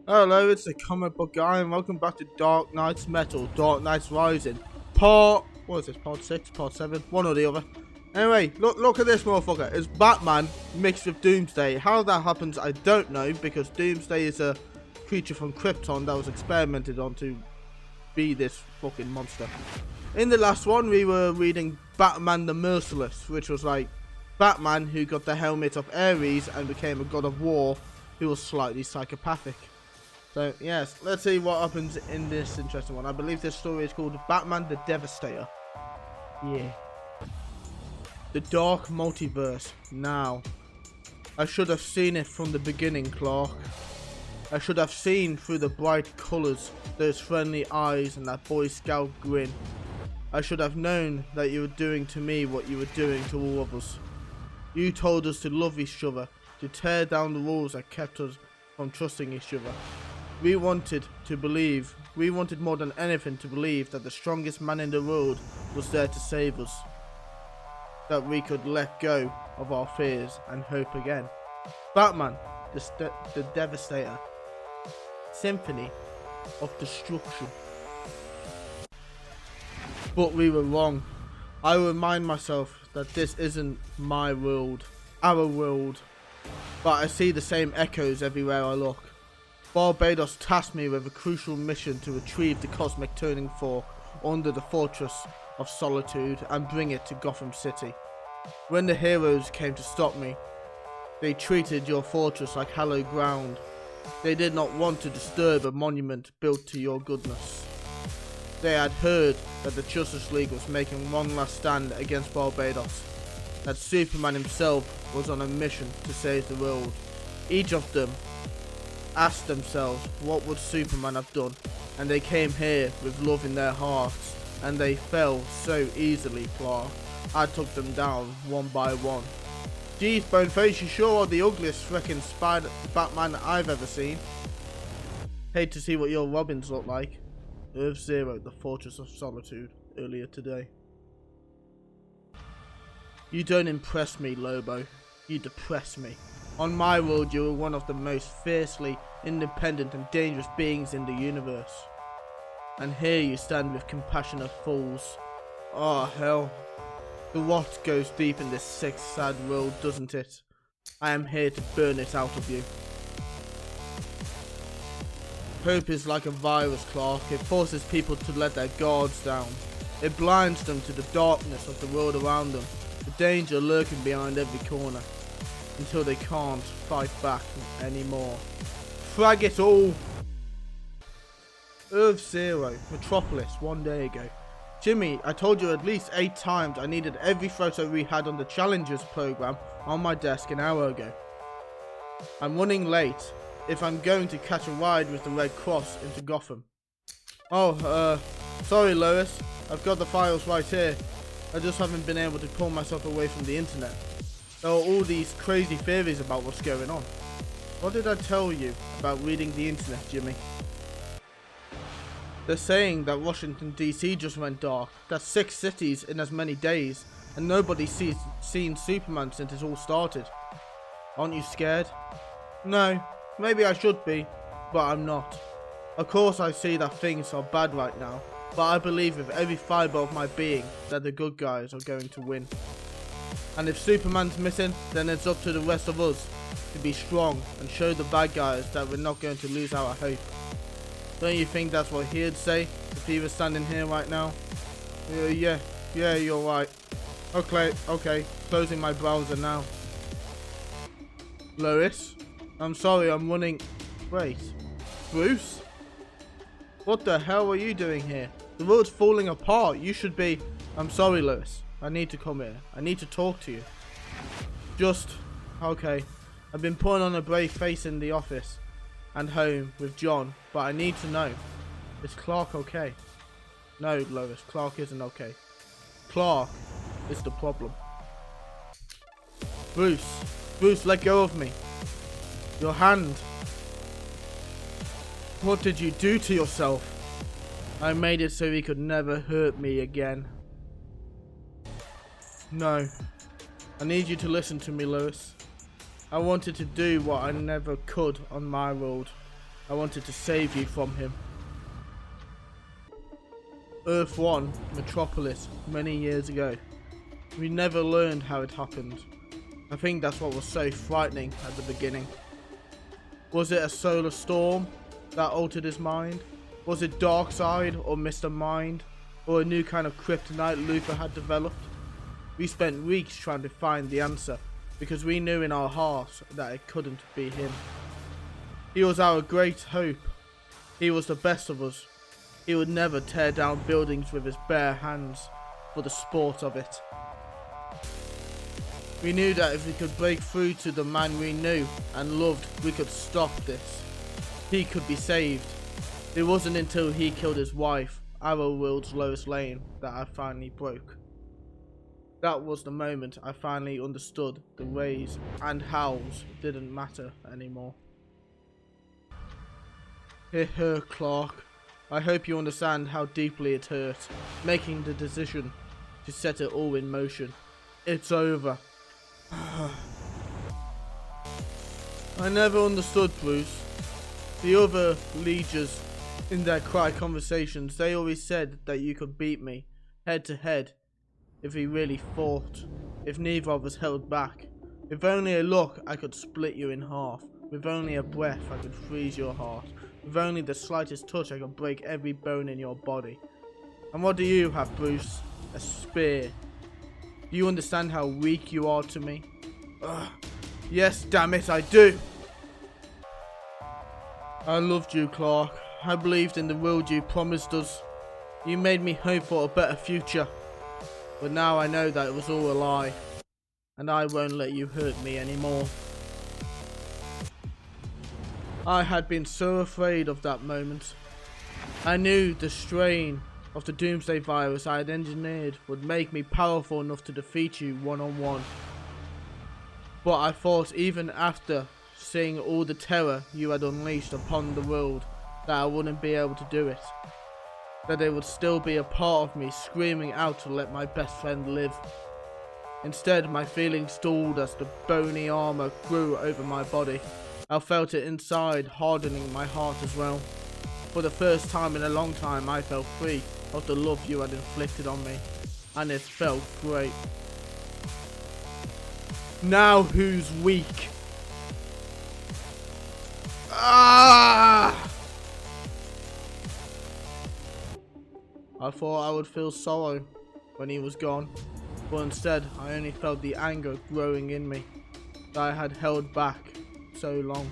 Hello, it's the comic book guy, and welcome back to Dark Knight's Metal, Dark Knight's Rising, part, what is this, part 6, part 7, one or the other. Anyway, look at this motherfucker. It's Batman mixed with Doomsday. How that happens, I don't know, because Doomsday is a creature from Krypton that was experimented on to be this fucking monster. In the last one, we were reading Batman the Merciless, which was like Batman who got the helmet of Ares and became a god of war who was slightly psychopathic. So, yes, let's see what happens in this interesting one. I believe this story is called Batman the Devastator. Yeah. The Dark Multiverse. Now. I should have seen it from the beginning, Clark. I should have seen through the bright colours, those friendly eyes and that Boy Scout grin. I should have known that you were doing to me what you were doing to all of us. You told us to love each other, to tear down the walls that kept us from trusting each other. We wanted to believe, we wanted more than anything to believe that the strongest man in the world was there to save us. That we could let go of our fears and hope again. Batman, the Devastator. Symphony of Destruction. But we were wrong. I remind myself that this isn't my world, our world. But I see the same echoes everywhere I look. Barbados tasked me with a crucial mission to retrieve the cosmic turning fork under the Fortress of Solitude and bring it to Gotham City. When the heroes came to stop me, they treated your fortress like hallowed ground. They did not want to disturb a monument built to your goodness. They had heard that the Justice League was making one last stand against Barbados, that Superman himself was on a mission to save the world. Each of them asked themselves, what would Superman have done? And they came here with love in their hearts, and they fell so easily, Clark. I took them down one by one. Geez, Boneface, you sure are the ugliest frickin' spider Batman I've ever seen. Hate to see what your Robins look like. Earth Zero, the Fortress of Solitude, earlier today. You don't impress me, Lobo. You depress me. On my world, you are one of the most fiercely independent and dangerous beings in the universe. And here you stand with compassionate fools. Oh, hell. The rot goes deep in this sick, sad world, doesn't it? I am here to burn it out of you. Hope is like a virus, Clark. It forces people to let their guards down. It blinds them to the darkness of the world around them, the danger lurking behind every corner, until they can't fight back anymore. Frag it all! Earth Zero, Metropolis, 1 day ago. Jimmy, I told you at least 8 times I needed every photo we had on the Challengers program on my desk an hour ago. I'm running late if I'm going to catch a ride with the Red Cross into Gotham. Oh, sorry Lois, I've got the files right here. I just haven't been able to pull myself away from the internet. There are all these crazy theories about what's going on. What did I tell you about reading the internet, Jimmy? They're saying that Washington DC just went dark. That's 6 cities in as many days, and nobody's seen Superman since it all started. Aren't you scared? No, maybe I should be, but I'm not. Of course I see that things are bad right now, but I believe with every fibre of my being that the good guys are going to win. And if Superman's missing, then it's up to the rest of us to be strong and show the bad guys that we're not going to lose our hope. Don't you think that's what he'd say if he was standing here right now? Yeah, you're right. Okay, closing my browser now. Lois? I'm sorry, I'm running... Wait, Bruce? What the hell are you doing here? The world's falling apart, you should be... I'm sorry, Lois. I need to come here. I need to talk to you. Okay. I've been putting on a brave face in the office and home with John, but I need to know, is Clark okay? No, Lois, Clark isn't okay. Clark is the problem. Bruce, let go of me. Your hand. What did you do to yourself? I made it so he could never hurt me again. No. I need you to listen to me, Lois. I wanted to do what I never could on my world. I wanted to save you from him. Earth 1, Metropolis, many years ago. We never learned how it happened. I think that's what was so frightening at the beginning. Was it a solar storm that altered his mind? Was it Darkseid or Mr. Mind? Or a new kind of kryptonite Luthor had developed? We spent weeks trying to find the answer, because we knew in our hearts that it couldn't be him. He was our great hope. He was the best of us. He would never tear down buildings with his bare hands for the sport of it. We knew that if we could break through to the man we knew and loved, we could stop this. He could be saved. It wasn't until he killed his wife, our world's Lois Lane, that I finally broke. That was the moment I finally understood the ways and hows didn't matter anymore. It hurt, Clark. I hope you understand how deeply it hurt, making the decision to set it all in motion. It's over. I never understood, Bruce. The other Legions, in their quiet conversations, they always said that you could beat me, head to head, if we really fought, if neither of us held back. With only a look, I could split you in half. With only a breath, I could freeze your heart. With only the slightest touch, I could break every bone in your body. And what do you have, Bruce? A spear. Do you understand how weak you are to me? Ugh. Yes, damn it, I do. I loved you, Clark. I believed in the world you promised us. You made me hope for a better future. But now I know that it was all a lie. And I won't let you hurt me anymore. I had been so afraid of that moment. I knew the strain of the Doomsday virus I had engineered would make me powerful enough to defeat you one-on-one. But I thought even after seeing all the terror you had unleashed upon the world that I wouldn't be able to do it. That there would still be a part of me screaming out to let my best friend live. Instead, my feelings stalled as the bony armor grew over my body. I felt it inside, hardening my heart as well. For the first time in a long time, I felt free of the love you had inflicted on me. And it felt great. Now who's weak? Ah! I thought I would feel sorrow when he was gone, but instead I only felt the anger growing in me that I had held back so long.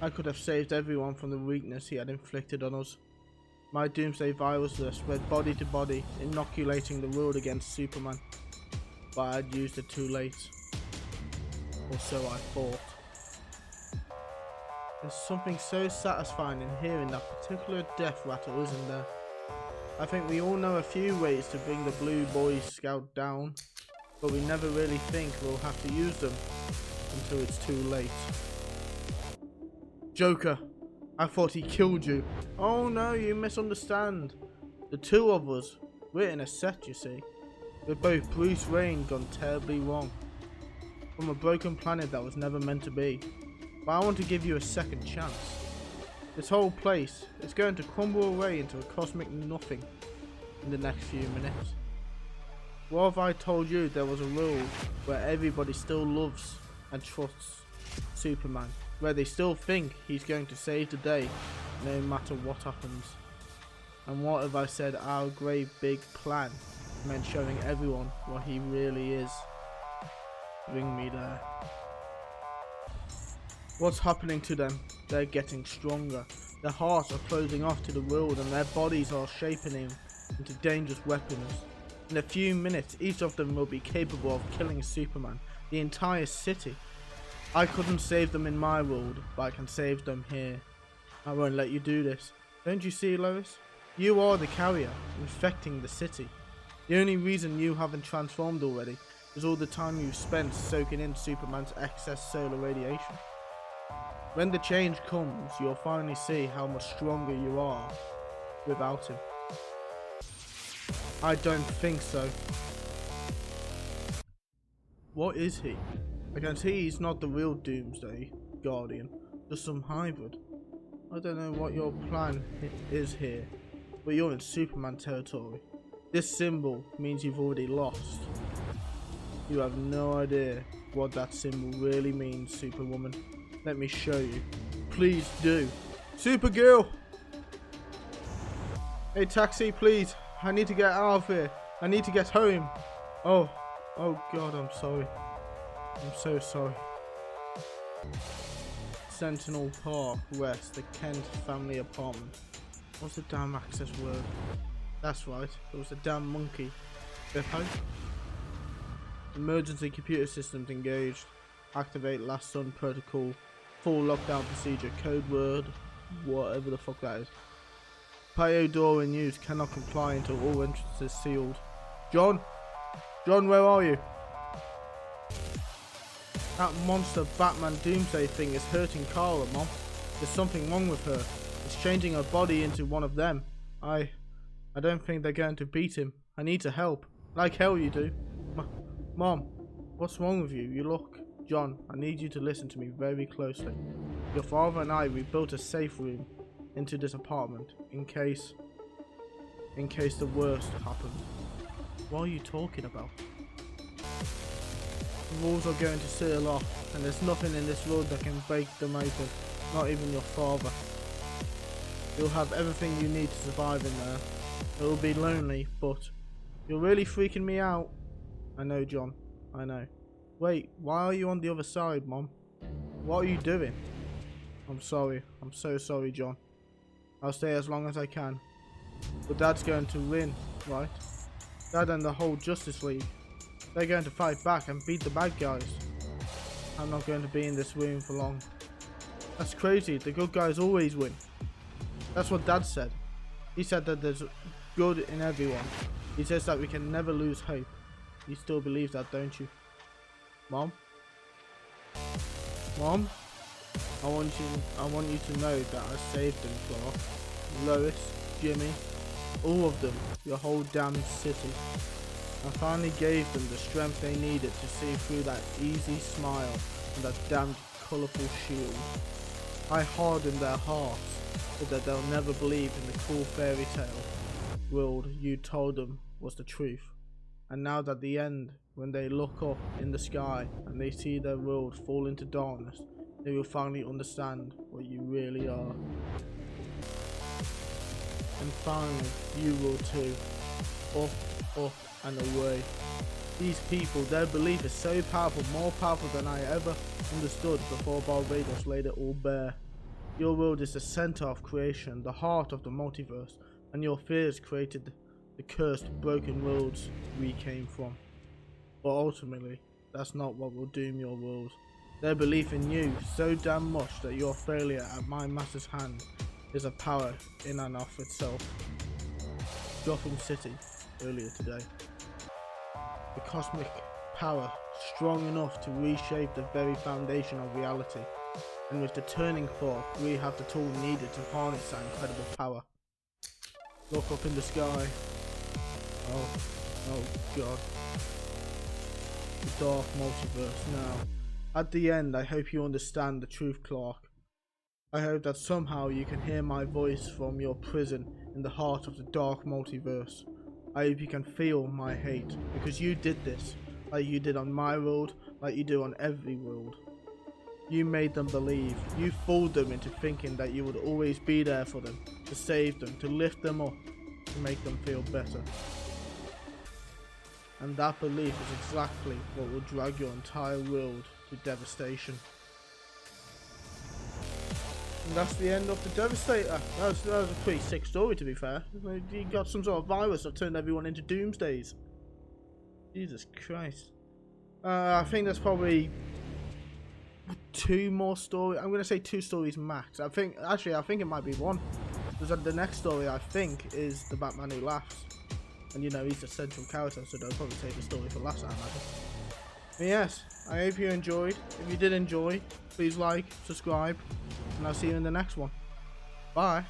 I could have saved everyone from the weakness he had inflicted on us. My Doomsday virus would have spread body to body, inoculating the world against Superman, but I had used it too late. Or so I thought. There's something so satisfying in hearing that particular death rattle, isn't there? I think we all know a few ways to bring the Blue Boy Scout down, but we never really think we'll have to use them until it's too late. Joker, I thought he killed you. Oh no, you misunderstand. The two of us, we're in a set, you see. We're both Bruce Wayne gone terribly wrong. From a broken planet that was never meant to be. But I want to give you a second chance. This whole place is going to crumble away into a cosmic nothing in the next few minutes. What if I told you there was a world where everybody still loves and trusts Superman? Where they still think he's going to save the day no matter what happens? And what if I said our great big plan meant showing everyone what he really is? Bring me there. What's happening to them? They're getting stronger. Their hearts are closing off to the world and their bodies are shaping him into dangerous weapons. In a few minutes, each of them will be capable of killing Superman, the entire city. I couldn't save them in my world, but I can save them here. I won't let you do this. Don't you see, Lois? You are the carrier, infecting the city. The only reason you haven't transformed already is all the time you've spent soaking in Superman's excess solar radiation. When the change comes, you'll finally see how much stronger you are without him. I don't think so. What is he? I can see he's not the real Doomsday Guardian. Just some hybrid. I don't know what your plan is here, but you're in Superman territory. This symbol means you've already lost. You have no idea what that symbol really means, Superwoman. Let me show you. Please do. Supergirl! Hey, taxi, please. I need to get out of here. I need to get home. Oh God, I'm sorry. I'm so sorry. Sentinel Park West, the Kent family apartment. What's the damn access word? That's right, it was a damn monkey. Beppo? Emergency computer systems engaged. Activate last sun protocol. Full lockdown procedure. Code word. Whatever the fuck that is. Patio door in use. Cannot comply until all entrances sealed. John? John, where are you? That monster Batman Doomsday thing is hurting Carla, Mom. There's something wrong with her. It's changing her body into one of them. I don't think they're going to beat him. I need to help. Like hell you do. Mom, what's wrong with you? You look... John, I need you to listen to me very closely. Your father and I, we built a safe room into this apartment in case the worst happened. What are you talking about? The walls are going to seal off, and there's nothing in this world that can break them open, not even your father. You'll have everything you need to survive in there. It will be lonely, but you're really freaking me out. I know, John. I know. Wait, why are you on the other side, Mom? What are you doing? I'm sorry. I'm so sorry, John. I'll stay as long as I can. But Dad's going to win, right? Dad and the whole Justice League. They're going to fight back and beat the bad guys. I'm not going to be in this room for long. That's crazy. The good guys always win. That's what Dad said. He said that there's good in everyone. He says that we can never lose hope. You still believe that, don't you? Mom? Mom? I want you to know that I saved them, Clark. Lois, Jimmy, all of them, your whole damn city. I finally gave them the strength they needed to see through that easy smile and that damned colourful shield. I hardened their hearts so that they'll never believe in the cool fairy tale world you told them was the truth. And now that the end, when they look up in the sky and they see their world fall into darkness, they will finally understand what you really are. And finally, you will too. Up, up and away. These people, their belief is so powerful, more powerful than I ever understood before Barbados laid it all bare. Your world is the center of creation, the heart of the multiverse, and your fears created the cursed, broken worlds we came from. But ultimately, that's not what will doom your world. Their belief in you so damn much that your failure at my master's hand is a power in and of itself. Gotham City, earlier today. The cosmic power strong enough to reshape the very foundation of reality. And with the turning fork, we have the tool needed to harness that incredible power. Look up in the sky. Oh God. The dark multiverse now. At the end, I hope you understand the truth, Clark. I hope that somehow you can hear my voice from your prison in the heart of the dark multiverse. I hope you can feel my hate, because you did this, like you did on my world, like you do on every world. You made them believe, you fooled them into thinking that you would always be there for them, to save them, to lift them up, to make them feel better. And that belief is exactly what will drag your entire world to devastation. And that's the end of the Devastator. That was a pretty sick story, to be fair. He got some sort of virus that turned everyone into Doomsdays. Jesus Christ. I think there's probably 2 more stories. I'm going to say 2 stories max. I think it might be 1. Because the next story, I think, is the Batman Who Laughs. And you know, he's the central character, so they'll probably take the story for last, I imagine. But yes, I hope you enjoyed. If you did enjoy, please like, subscribe, and I'll see you in the next one. Bye.